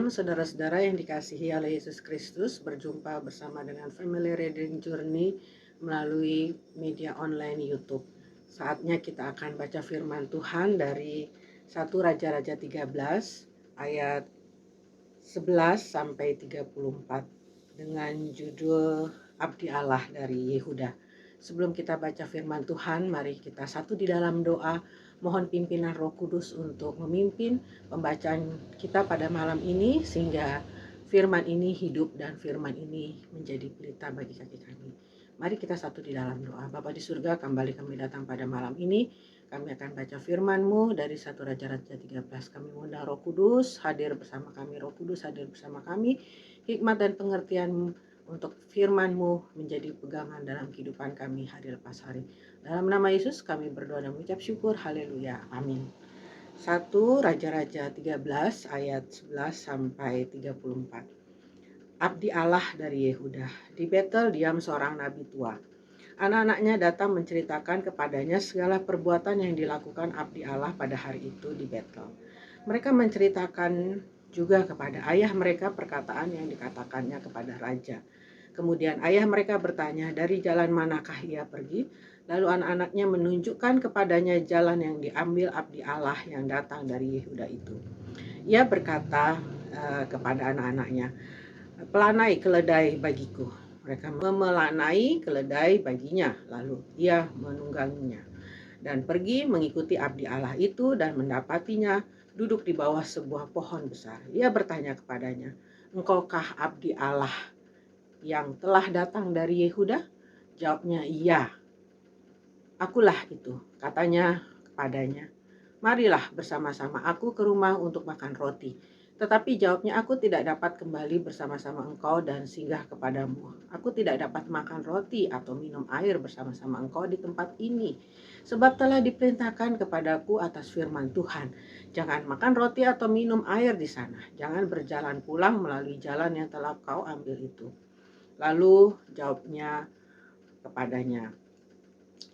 Shalom saudara-saudara yang dikasihi oleh Yesus Kristus, berjumpa bersama dengan Family Reading Journey melalui media online YouTube. Saatnya kita akan baca firman Tuhan dari 1 Raja-Raja 13 ayat 11 sampai 34 dengan judul Abdi Allah dari Yehuda. Sebelum kita baca firman Tuhan, mari kita satu di dalam doa. Mohon pimpinan Roh Kudus untuk memimpin pembacaan kita pada malam ini, sehingga firman ini hidup dan firman ini menjadi pelita bagi kaki kami. Mari kita satu di dalam doa. Bapa di surga, kembali kami datang pada malam ini. Kami akan baca firman-Mu dari 1 Raja-Raja 13. Kami mengundang Roh Kudus hadir bersama kami. Roh Kudus hadir bersama kami. Hikmat dan pengertian untuk firman-Mu menjadi pegangan dalam kehidupan kami hari lepas hari. Dalam nama Yesus kami berdoa dan mengucap syukur. Haleluya. Amin. 1 Raja-Raja 13 ayat 11 sampai 34. Abdi Allah dari Yehuda. Di Betel diam seorang nabi tua. Anak-anaknya datang menceritakan kepadanya segala perbuatan yang dilakukan abdi Allah pada hari itu di Betel. Mereka menceritakan juga kepada ayah mereka perkataan yang dikatakannya kepada raja. Kemudian ayah mereka bertanya, dari jalan manakah ia pergi? Lalu anak-anaknya menunjukkan kepadanya jalan yang diambil abdi Allah yang datang dari Yehuda itu. Ia berkata kepada anak-anaknya, pelanai keledai bagiku. Mereka memelanai keledai baginya, lalu ia menungganginya dan pergi mengikuti abdi Allah itu dan mendapatinya duduk di bawah sebuah pohon besar. Ia bertanya kepadanya, engkaukah abdi Allah yang telah datang dari Yehuda? Jawabnya, iya, akulah itu. Katanya kepadanya, marilah bersama-sama aku ke rumah untuk makan roti. Tetapi jawabnya, aku tidak dapat kembali bersama-sama engkau dan singgah kepadamu. Aku tidak dapat makan roti atau minum air bersama-sama engkau di tempat ini. Sebab telah diperintahkan kepadaku atas firman Tuhan, jangan makan roti atau minum air di sana. Jangan berjalan pulang melalui jalan yang telah kau ambil itu. Lalu jawabnya kepadanya,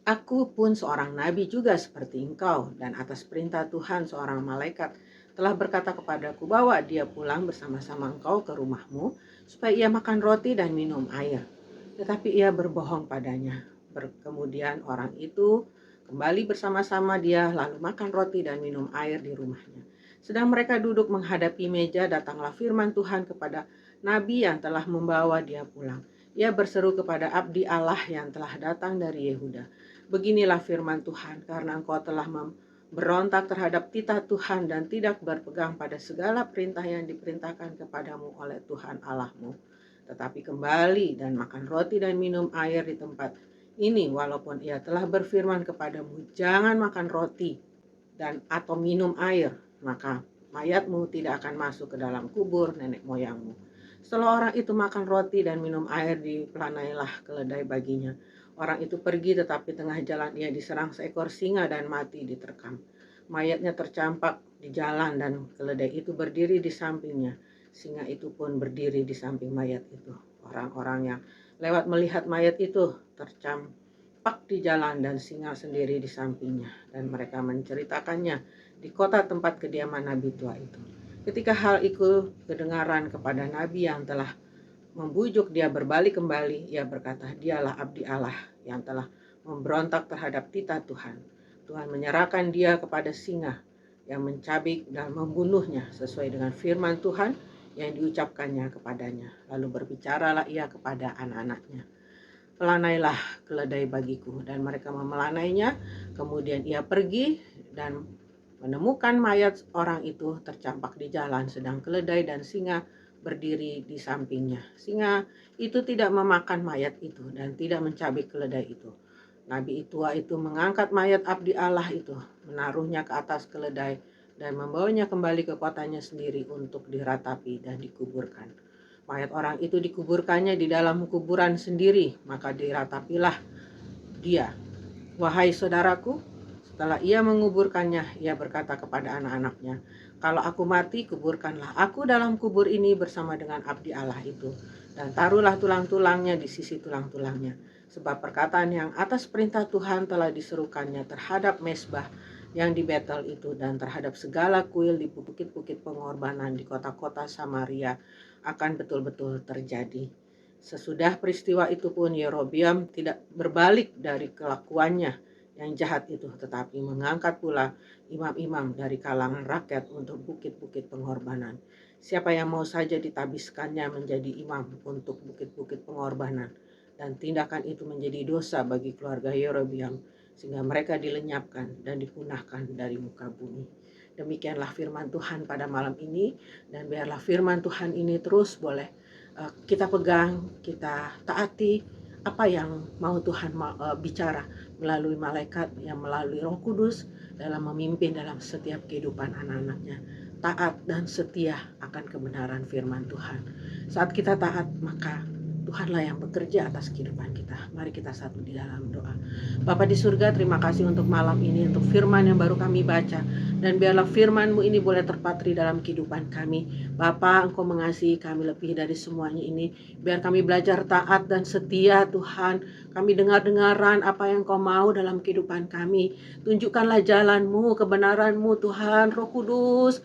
aku pun seorang nabi juga seperti engkau, dan atas perintah Tuhan seorang malaikat telah berkata kepadaku, bawa dia pulang bersama-sama engkau ke rumahmu, supaya ia makan roti dan minum air. Tetapi ia berbohong padanya. Kemudian orang itu kembali bersama-sama dia, lalu makan roti dan minum air di rumahnya. Sedang mereka duduk menghadapi meja, datanglah firman Tuhan kepada nabi yang telah membawa dia pulang. Ia berseru kepada abdi Allah yang telah datang dari Yehuda, beginilah firman Tuhan, karena engkau telah berontak terhadap titah Tuhan dan tidak berpegang pada segala perintah yang diperintahkan kepadamu oleh Tuhan Allahmu, tetapi kembali dan makan roti dan minum air di tempat ini, walaupun ia telah berfirman kepadamu, jangan makan roti dan atau minum air, maka mayatmu tidak akan masuk ke dalam kubur nenek moyangmu. Setelah orang itu makan roti dan minum air, dipelanailah keledai baginya. Orang itu pergi, tetapi tengah jalan ia diserang seekor singa dan mati diterkam. Mayatnya tercampak di jalan dan keledai itu berdiri di sampingnya. Singa itu pun berdiri di samping mayat itu. Orang-orang yang lewat melihat mayat itu tercampak di jalan dan singa sendiri di sampingnya. Dan mereka menceritakannya di kota tempat kediaman nabi tua itu. Ketika hal itu kedengaran kepada nabi yang telah membujuk dia berbalik kembali, ia berkata, dialah abdi Allah yang telah memberontak terhadap titah Tuhan. Tuhan menyerahkan dia kepada singa yang mencabik dan membunuhnya sesuai dengan firman Tuhan yang diucapkannya kepadanya. Lalu berbicaralah ia kepada anak-anaknya, pelanailah keledai bagiku, dan mereka memelanainya. Kemudian ia pergi dan menemukan mayat orang itu tercampak di jalan, sedang keledai dan singa berdiri di sampingnya. Singa itu tidak memakan mayat itu dan tidak mencabik keledai itu. Nabi tua itu mengangkat mayat abdi Allah itu, menaruhnya ke atas keledai dan membawanya kembali ke kotanya sendiri untuk diratapi dan dikuburkan. Mayat orang itu dikuburkannya di dalam kuburan sendiri, maka diratapilah dia. Wahai saudaraku, setelah ia menguburkannya, ia berkata kepada anak-anaknya, kalau aku mati, kuburkanlah aku dalam kubur ini bersama dengan abdi Allah itu, dan taruhlah tulang-tulangnya di sisi tulang-tulangnya. Sebab perkataan yang atas perintah Tuhan telah diserukannya terhadap mezbah yang di Betel itu, dan terhadap segala kuil di bukit-bukit pengorbanan di kota-kota Samaria akan betul-betul terjadi. Sesudah peristiwa itu pun Yerobeam tidak berbalik dari kelakuannya yang jahat itu, tetapi mengangkat pula imam-imam dari kalangan rakyat untuk bukit-bukit pengorbanan. Siapa yang mau saja ditabiskannya menjadi imam untuk bukit-bukit pengorbanan, dan tindakan itu menjadi dosa bagi keluarga Yerobeam, sehingga mereka dilenyapkan dan dipunahkan dari muka bumi. Demikianlah firman Tuhan pada malam ini, dan biarlah firman Tuhan ini terus boleh kita pegang, kita taati apa yang mau Tuhan bicara melalui malaikat, yang melalui Roh Kudus dalam memimpin dalam setiap kehidupan anak-anaknya. Taat dan setia akan kebenaran firman Tuhan. Saat kita taat, maka Tuhanlah yang bekerja atas kehidupan kita. Mari kita satu di dalam doa. Bapa di surga, terima kasih untuk malam ini, untuk firman yang baru kami baca. Dan biarlah firman-Mu ini boleh terpatri dalam kehidupan kami. Bapa, Engkau mengasihi kami lebih dari semuanya ini. Biar kami belajar taat dan setia, Tuhan. Kami dengar-dengaran apa yang Kau mau dalam kehidupan kami. Tunjukkanlah jalan-Mu, kebenaran-Mu, Tuhan. Roh Kudus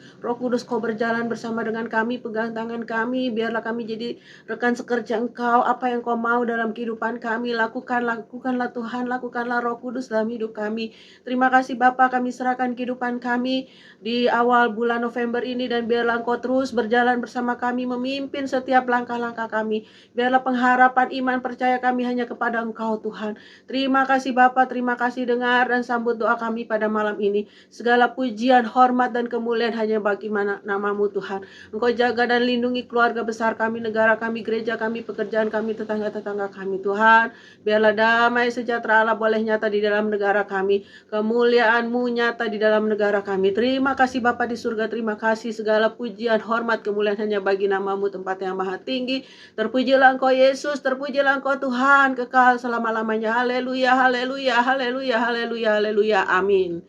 Kau berjalan bersama dengan kami, pegang tangan kami. Biarlah kami jadi rekan sekerja Engkau. Apa yang Kau mau dalam kehidupan kami, lakukanlah Tuhan. Lakukanlah Roh Kudus dalam hidup kami. Terima kasih Bapa, kami serahkan kehidupan kami di awal bulan November ini, dan biarlah Engkau terus berjalan bersama kami, memimpin setiap langkah-langkah kami. Biarlah pengharapan, iman, percaya kami hanya kepada Engkau, Tuhan. Terima kasih Bapa, terima kasih, dengar dan sambut doa kami pada malam ini. Segala pujian, hormat, dan kemuliaan hanya bagi nama-Mu, Tuhan. Engkau jaga dan lindungi keluarga besar kami, negara kami, gereja kami, pekerjaan kami, tetangga-tetangga kami, Tuhan. Biarlah damai sejahtera Allah boleh nyata di dalam negara kami. Kemuliaan-Mu nyata di dalam negara kami. Terima kasih Bapa di surga, terima kasih. Segala pujian, hormat, kemuliaan hanya bagi nama-Mu, tempat yang maha tinggi. Terpujilah Engkau Yesus, terpujilah Engkau Tuhan, kekal selama-lamanya. Haleluya, haleluya, haleluya, haleluya, haleluya, amin.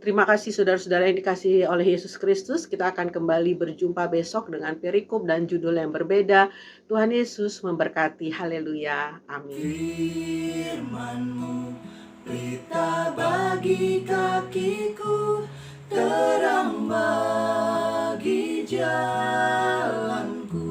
Terima kasih saudara-saudara yang dikasihi oleh Yesus Kristus. Kita akan kembali berjumpa besok dengan perikop dan judul yang berbeda. Tuhan Yesus memberkati. Haleluya, amin. Firman-Mu pelita bagi kakiku, terang bagi jalanku.